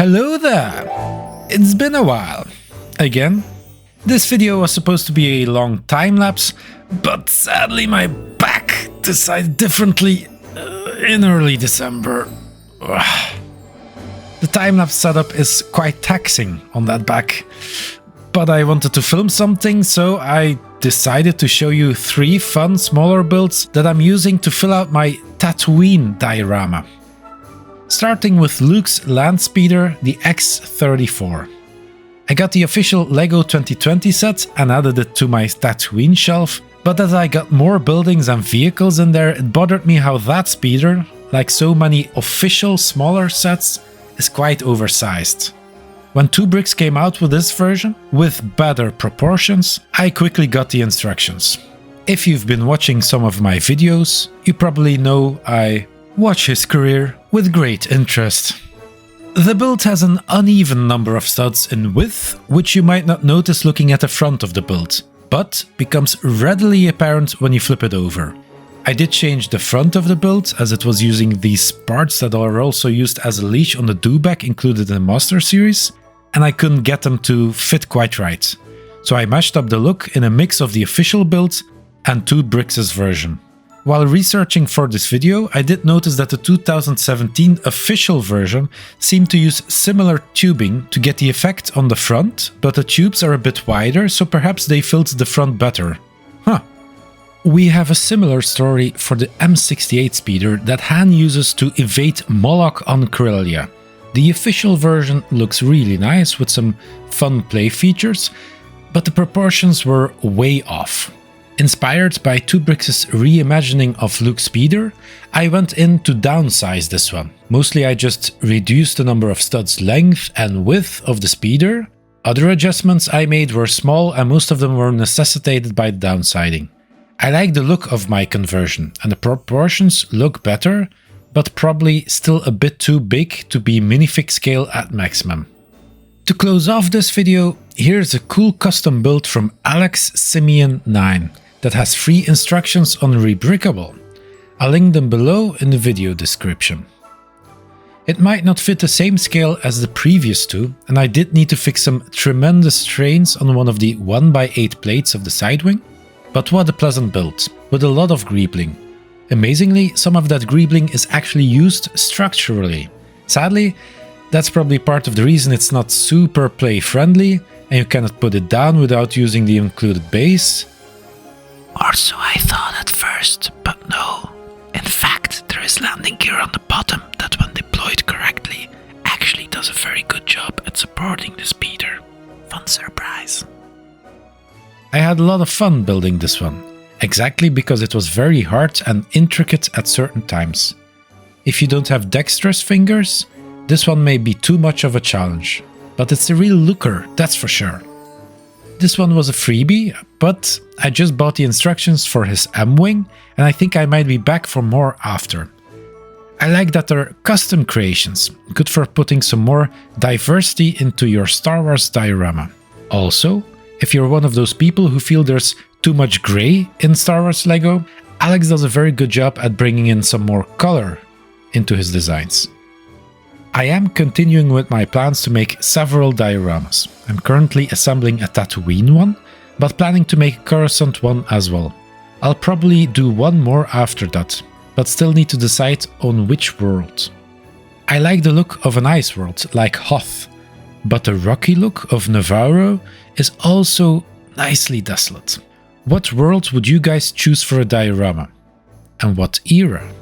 Hello there! It's been a while. Again, this video was supposed to be a long time-lapse, but sadly my back decided differently in early December. The time-lapse setup is quite taxing on that back, but I wanted to film something, so I decided to show you 3 fun smaller builds that I'm using to fill out my Tatooine diorama. Starting with Luke's land speeder, the X-34. I got the official LEGO 2020 set and added it to my Tatooine shelf, but as I got more buildings and vehicles in there, it bothered me how that speeder, like so many official smaller sets, is quite oversized. When 2Bricks came out with this version, with better proportions, I quickly got the instructions. If you've been watching some of my videos, you probably know I watch his career with great interest. The build has an uneven number of studs in width, which you might not notice looking at the front of the build, but becomes readily apparent when you flip it over. I did change the front of the build, as it was using these parts that are also used as a leash on the dewback included in the Master Series, and I couldn't get them to fit quite right. So I mashed up the look in a mix of the official build and 2Bricks' version. While researching for this video, I did notice that the 2017 official version seemed to use similar tubing to get the effect on the front, but the tubes are a bit wider, so perhaps they filled the front better. Huh. We have a similar story for the M68 speeder that Han uses to evade Moloch on Corellia. The official version looks really nice with some fun play features, but the proportions were way off. Inspired by 2Bricks' reimagining of Luke's speeder, I went in to downsize this one. Mostly I just reduced the number of studs length and width of the speeder. Other adjustments I made were small and most of them were necessitated by downsizing. I like the look of my conversion and the proportions look better, but probably still a bit too big to be minifig scale at maximum. To close off this video, here's a cool custom build from Alex Simeon 9 that has free instructions on Rebrickable. I'll link them below in the video description. It might not fit the same scale as the previous two, and I did need to fix some tremendous strains on one of the 1x8 plates of the side wing, but what a pleasant build, with a lot of greebling. Amazingly, some of that greebling is actually used structurally. Sadly, that's probably part of the reason it's not super play friendly, and you cannot put it down without using the included base. Or so I thought at first, but no. In fact, there is landing gear on the bottom that when deployed correctly, actually does a very good job at supporting the speeder. Fun surprise. I had a lot of fun building this one, exactly because it was very hard and intricate at certain times. If you don't have dexterous fingers, this one may be too much of a challenge, but it's a real looker, that's for sure. This one was a freebie, but I just bought the instructions for his M-Wing, and I think I might be back for more after. I like that they're custom creations, good for putting some more diversity into your Star Wars diorama. Also, if you're one of those people who feel there's too much grey in Star Wars LEGO, Alex does a very good job at bringing in some more color into his designs. I am continuing with my plans to make several dioramas. I'm currently assembling a Tatooine one, but planning to make a Coruscant one as well. I'll probably do one more after that, but still need to decide on which world. I like the look of an ice world like Hoth, but the rocky look of Navarro is also nicely desolate. What world would you guys choose for a diorama? And what era?